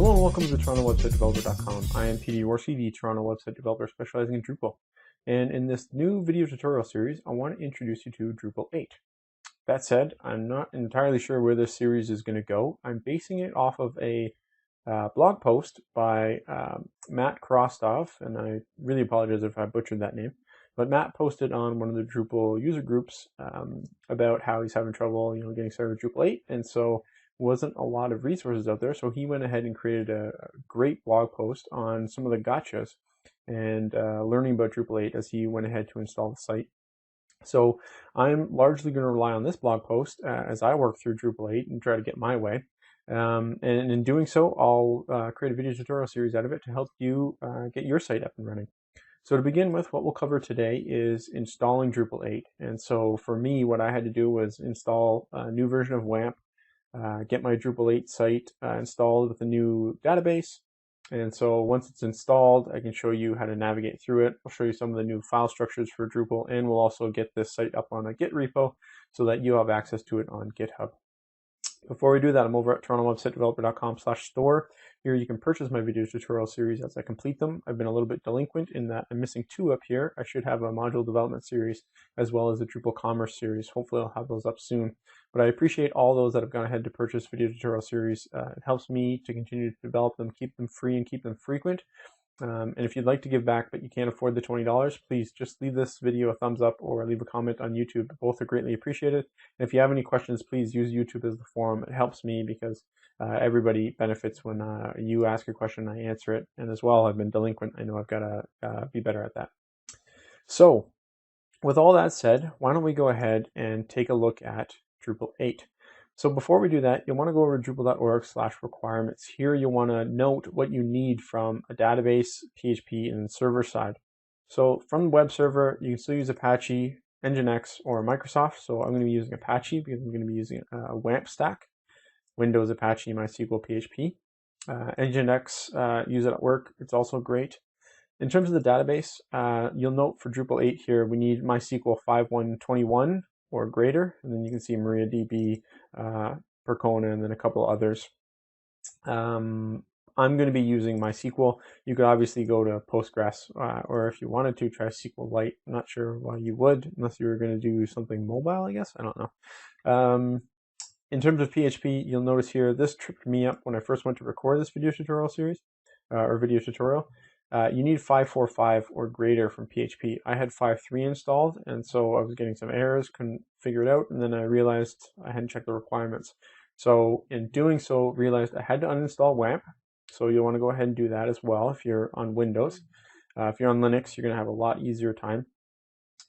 Hello and welcome to TorontoWebsiteDeveloper.com. I am PD Worski, the Toronto website developer specializing in Drupal. And in this new video tutorial series, I want to introduce you to Drupal 8. That said, I'm not entirely sure where this series is going to go. I'm basing it off of a blog post by Matt Krostov, and I really apologize if I butchered that name. But Matt posted on one of the Drupal user groups about how he's having trouble, getting started with Drupal 8, and so wasn't a lot of resources out there. So he went ahead and created a great blog post on some of the gotchas and learning about Drupal 8 as he went ahead to install the site. So I'm largely going to rely on this blog post as I work through Drupal 8 and try to get my way. And in doing so, I'll create a video tutorial series out of it to help you get your site up and running. So to begin with, what we'll cover today is installing Drupal 8. And so for me, what I had to do was install a new version of WAMP, get my Drupal 8 site installed with a new database. And so once it's installed, I can show you how to navigate through it. I'll show you some of the new file structures for Drupal, and we'll also get this site up on a Git repo so that you have access to it on GitHub. Before we do that, I'm over at TorontoWebsiteDeveloper.com/store. Here you can purchase my video tutorial series as I complete them. I've been a little bit delinquent in that I'm missing 2 up here. I should have a module development series as well as a Drupal commerce series. Hopefully I'll have those up soon. But I appreciate all those that have gone ahead to purchase video tutorial series. It helps me to continue to develop them, keep them free, and keep them frequent. And if you'd like to give back but you can't afford the $20, please just leave this video a thumbs up or leave a comment on YouTube. Both are greatly appreciated. And if you have any questions, please use YouTube as the forum. It helps me because everybody benefits when you ask a question and I answer it. And as well, I've been delinquent. I know I've got to be better at that. So with all that said, why don't we go ahead and take a look at Drupal 8. So before we do that, you'll want to go over to drupal.org/requirements. Here you'll want to note what you need from a database, PHP, and server side. So from the web server, you can still use Apache, Nginx, or Microsoft. So I'm going to be using Apache because I'm going to be using a WAMP stack, Windows, Apache, MySQL, PHP. Nginx, use it at work. It's also great. In terms of the database, you'll note for Drupal 8 here, we need MySQL 5.1.21 or greater, and then you can see MariaDB, Percona, and then a couple others. I'm going to be using MySQL. You could obviously go to Postgres, or if you wanted to, try SQLite. I'm not sure why you would, unless you were going to do something mobile, I guess. I don't know. In terms of PHP, you'll notice here, this tripped me up when I first went to record this video tutorial series, or video tutorial. You need 5.4.5 or greater from PHP. I had 5.3 installed, and so I was getting some errors, couldn't figure it out, and then I realized I hadn't checked the requirements. So in doing so, realized I had to uninstall WAMP. So you'll want to go ahead and do that as well if you're on Windows. If you're on Linux, you're going to have a lot easier time.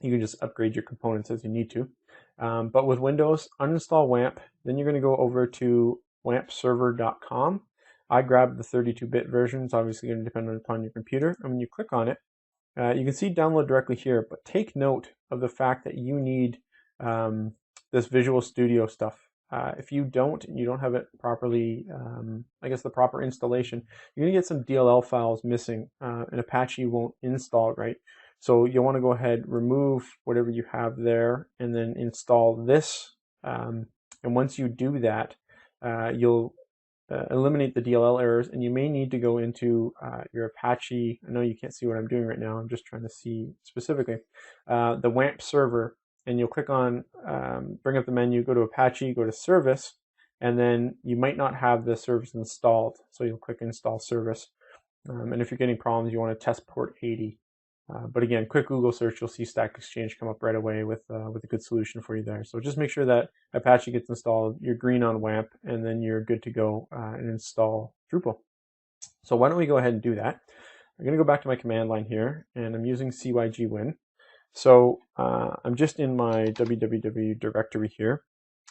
You can just upgrade your components as you need to. But with Windows, uninstall WAMP. Then you're going to go over to wampserver.com. I grabbed the 32-bit version. It's obviously going to depend upon your computer. And when you click on it, you can see download directly here, but take note of the fact that you need this Visual Studio stuff. If you don't, and you don't have it properly, I guess the proper installation, you're going to get some DLL files missing, and Apache won't install right. So you'll want to go ahead, remove whatever you have there, and then install this. And once you do that, you'll eliminate the DLL errors, and you may need to go into your Apache. I know you can't see what I'm doing right now. I'm just trying to see specifically the WAMP server, and you'll click on, bring up the menu, go to Apache, go to service, and then you might not have the service installed. So you'll click install service. And if you're getting problems, you want to test port 80. But again, quick Google search, you'll see Stack Exchange come up right away with a good solution for you there. So just make sure that Apache gets installed, you're green on WAMP, and then you're good to go and install Drupal. So why don't we go ahead and do that? I'm going to go back to my command line here, and I'm using cygwin. So I'm just in my www directory here,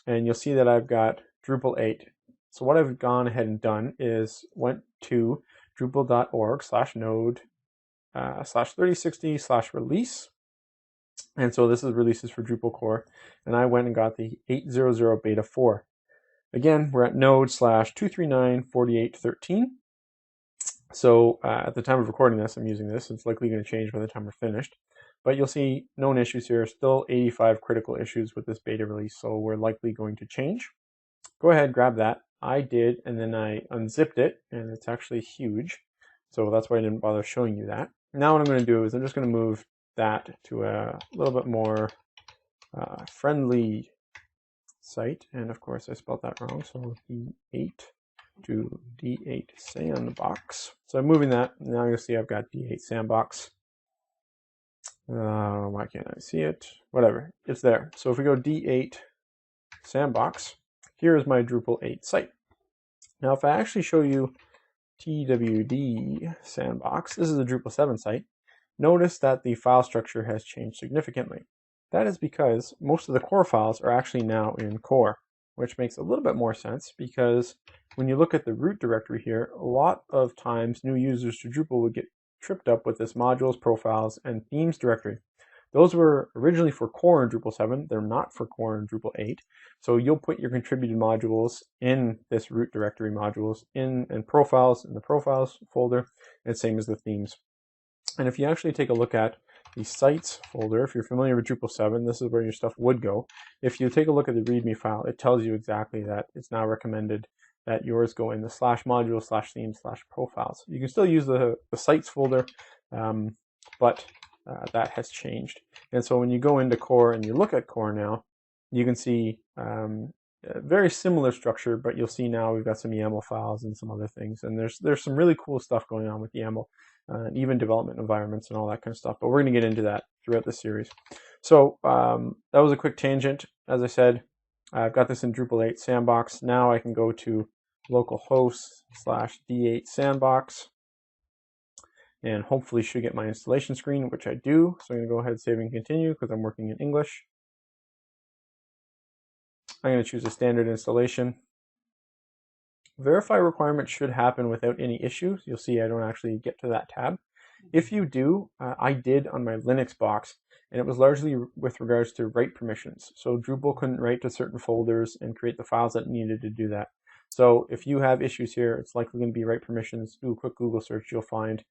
and you'll see that I've got Drupal 8. So what I've gone ahead and done is went to drupal.org/node /3060/release. And so this is releases for Drupal core. And I went and got the 8.0.0 beta 4. Again, we're at node /239.48.13. So at the time of recording this, I'm using this. It's likely going to change by the time we're finished. But you'll see known issues here, still 85 critical issues with this beta release. So we're likely going to change. Go ahead, grab that. I did, and then I unzipped it, and it's actually huge. So that's why I didn't bother showing you that. Now what I'm going to do is I'm just going to move that to a little bit more friendly site. And of course I spelled that wrong, so D8 to D8 Sandbox. So I'm moving that. Now you'll see I've got D8 Sandbox. Why can't I see it? Whatever, it's there. So if we go D8 Sandbox, here is my Drupal 8 site. Now if I actually show you TWD Sandbox, this is a Drupal 7 site, notice that the file structure has changed significantly. That is because most of the core files are actually now in core, which makes a little bit more sense because when you look at the root directory here, a lot of times new users to Drupal would get tripped up with this modules, profiles, and themes directory. Those were originally for core in Drupal 7. They're not for core in Drupal 8. So you'll put your contributed modules in this root directory modules and profiles in the profiles folder, and same as the themes. And if you actually take a look at the sites folder, if you're familiar with Drupal 7, this is where your stuff would go. If you take a look at the README file, it tells you exactly that it's now recommended that yours go in the /modules /themes /profiles. You can still use the sites folder, but that has changed. And so when you go into core and you look at core now, you can see a very similar structure, but you'll see now we've got some YAML files and some other things. And there's some really cool stuff going on with YAML, even development environments and all that kind of stuff. But we're going to get into that throughout the series. So that was a quick tangent. As I said, I've got this in Drupal 8 Sandbox. Now I can go to localhost /D8 Sandbox and hopefully should get my installation screen, which I do. So I'm going to go ahead, save and continue because I'm working in English. I'm going to choose a standard installation. Verify requirement should happen without any issues. You'll see I don't actually get to that tab. If you do, I did on my Linux box, and it was largely with regards to write permissions. So Drupal couldn't write to certain folders and create the files that needed to do that. So if you have issues here, it's likely going to be write permissions. Do a quick Google search, you'll find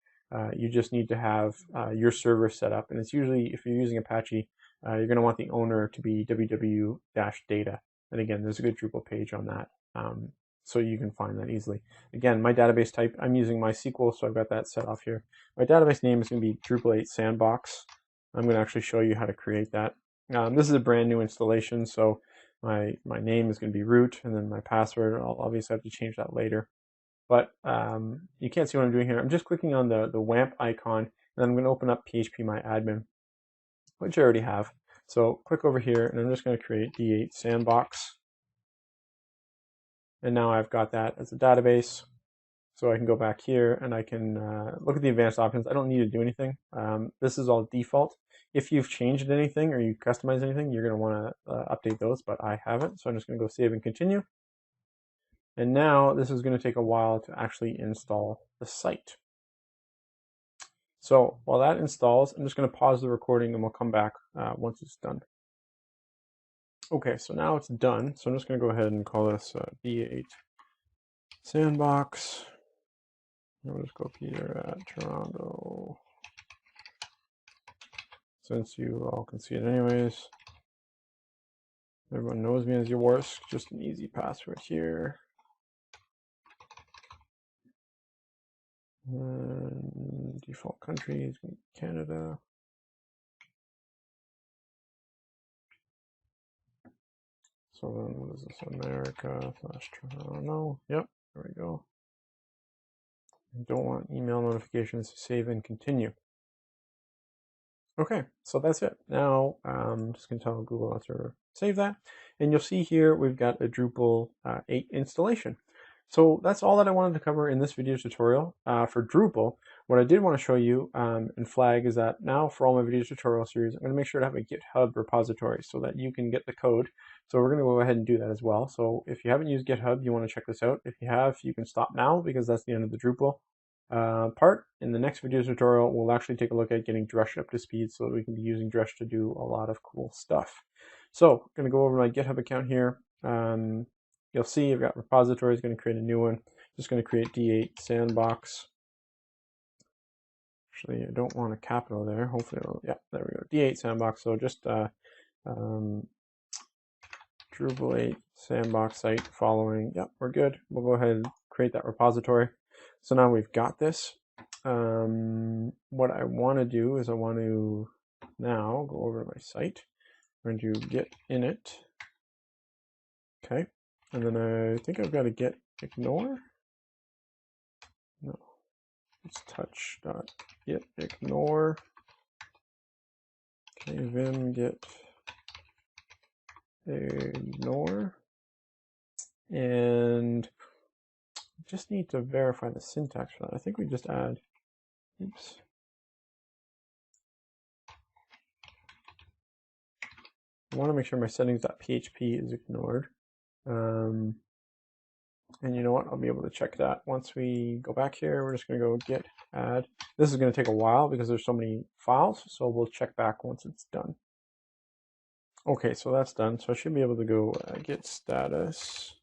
you just need to have your server set up. And it's usually, if you're using Apache, you're going to want the owner to be www-data. And again, there's a good Drupal page on that. So you can find that easily. Again, my database type, I'm using MySQL, so I've got that set off here. My database name is going to be Drupal 8 Sandbox. I'm going to actually show you how to create that. This is a brand new installation, so my name is going to be root, and then my password, I'll obviously have to change that later. But you can't see what I'm doing here. I'm just clicking on the WAMP icon, and I'm going to open up phpMyAdmin, which I already have. So click over here, and I'm just going to create D8 Sandbox. And now I've got that as a database. So I can go back here and I can look at the advanced options. I don't need to do anything. This is all default. If you've changed anything or you customize anything, you're going to want to update those, but I haven't. So I'm just going to go save and continue. And now this is going to take a while to actually install the site. So while that installs, I'm just going to pause the recording and we'll come back once it's done. Okay, so now it's done. So I'm just going to go ahead and call this D8 Sandbox. I'll just go Peter at Toronto. Since you all can see it anyways. Everyone knows me as Yaworsk. Just an easy password here. And default country is Canada. So then what is this? America / Toronto. Yep, there we go. I don't want email notifications. Save and continue. Okay, so that's it. Now I'm just going to tell Google to save that. And you'll see here we've got a Drupal 8 installation. So that's all that I wanted to cover in this video tutorial for Drupal. What I did want to show you and flag is that now for all my video tutorial series, I'm going to make sure to have a GitHub repository so that you can get the code. So we're going to go ahead and do that as well. So if you haven't used GitHub, you want to check this out. If you have, you can stop now because that's the end of the Drupal part. In the next video tutorial, we'll actually take a look at getting Drush up to speed so that we can be using Drush to do a lot of cool stuff. So I'm going to go over my GitHub account here. You'll see I've got repositories, going to create a new one. Just going to create D8 Sandbox. Actually, I don't want a capital there. Hopefully, yeah, there we go. D8 Sandbox. So just Drupal Drupal 8 Sandbox site following. Yep, we're good. We'll go ahead and create that repository. So now we've got this. What I want to do is I want to now go over to my site. I'm going to git init. Okay, and then I think I've got to git ignore. No, it's touch.git ignore. Okay, vim git ignore, and just need to verify the syntax for that. I think we just add, oops. I want to make sure my settings.php is ignored. And you know what? I'll be able to check that once we go back here. We're just going to go git add. This is going to take a while because there's so many files, so we'll check back once it's done. Okay, so that's done. So I should be able to go git status.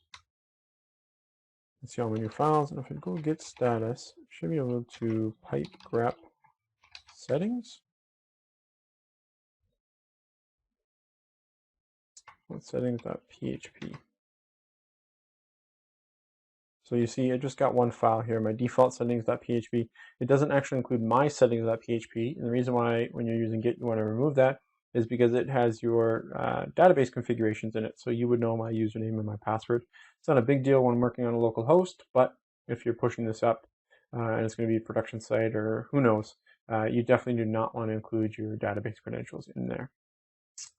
Let's see all my new files. And if I go git status, I should be able to pipe grep settings. What's settings.php? So you see, I just got one file here, my default settings.php. It doesn't actually include my settings.php. And the reason why, when you're using Git, you want to remove that is because it has your database configurations in it. So you would know my username and my password. It's not a big deal when I'm working on a local host, but if you're pushing this up and it's going to be a production site or who knows, you definitely do not want to include your database credentials in there.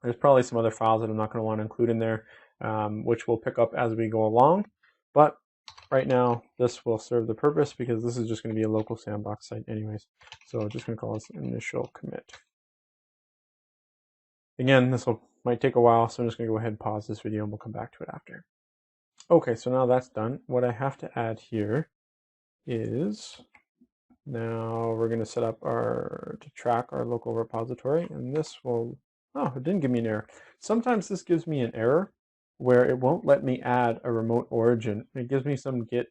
There's probably some other files that I'm not going to want to include in there, which we'll pick up as we go along. But right now, this will serve the purpose because this is just going to be a local Sandbox site anyways. So I'm just going to call this initial commit. Again, this might take a while, so I'm just going to go ahead and pause this video and we'll come back to it after. Okay, so now that's done. What I have to add here is, now we're going to set up to track our local repository, and this will, oh, it didn't give me an error. Sometimes this gives me an error where it won't let me add a remote origin. It gives me some Git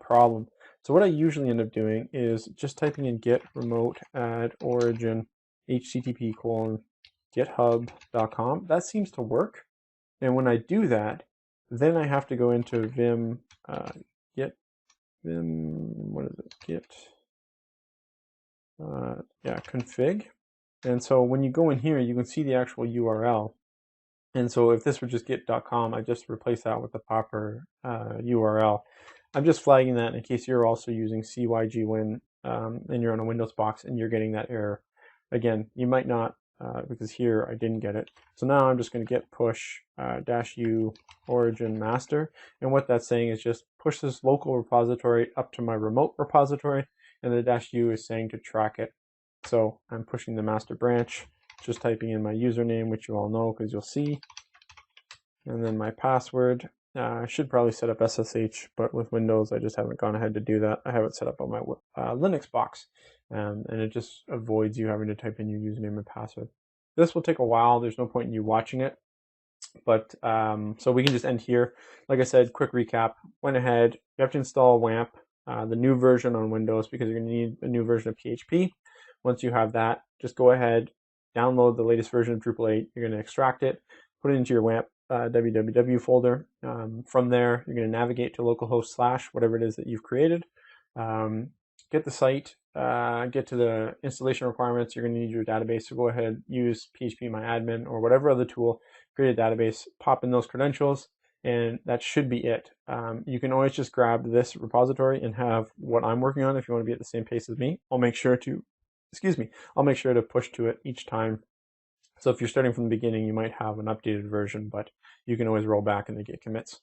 problem. So what I usually end up doing is just typing in git remote add origin http://github.com. That seems to work. And when I do that, then I have to go into vim config. And so when you go in here, you can see the actual URL. And so if this were just git.com, I just replace that with the proper URL. I'm just flagging that in case you're also using cygwin and you're on a Windows box and you're getting that error. Again, you might not, because here I didn't get it. So now I'm just going to git push -u origin master. And what that's saying is just push this local repository up to my remote repository. And the -u is saying to track it. So I'm pushing the master branch, just typing in my username, which you all know because you'll see. And then my password. I should probably set up SSH, but with Windows, I just haven't gone ahead to do that. I have it set up on my Linux box, and it just avoids you having to type in your username and password. This will take a while. There's no point in you watching it, but so we can just end here. Like I said, quick recap. Went ahead. You have to install WAMP, the new version on Windows, because you're going to need a new version of PHP. Once you have that, just go ahead, download the latest version of Drupal 8. You're going to extract it, put it into your WAMP www folder. From there, you're going to navigate to localhost / whatever it is that you've created. Get the site, get to the installation requirements. You're going to need your database, so go ahead, use phpMyAdmin or whatever other tool, create a database, pop in those credentials, and that should be it. You can always just grab this repository and have what I'm working on if you want to be at the same pace as me. I'll make sure to, I'll make sure to push to it each time. So if you're starting from the beginning, you might have an updated version, but you can always roll back in the Git commits.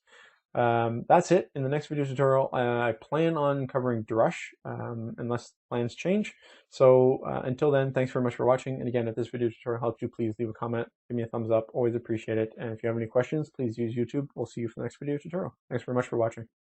That's it. In the next video tutorial, I plan on covering Drush, unless plans change. So until then, thanks very much for watching. And again, if this video tutorial helped you, please leave a comment, give me a thumbs up, always appreciate it. And if you have any questions, please use YouTube. We'll see you for the next video tutorial. Thanks very much for watching.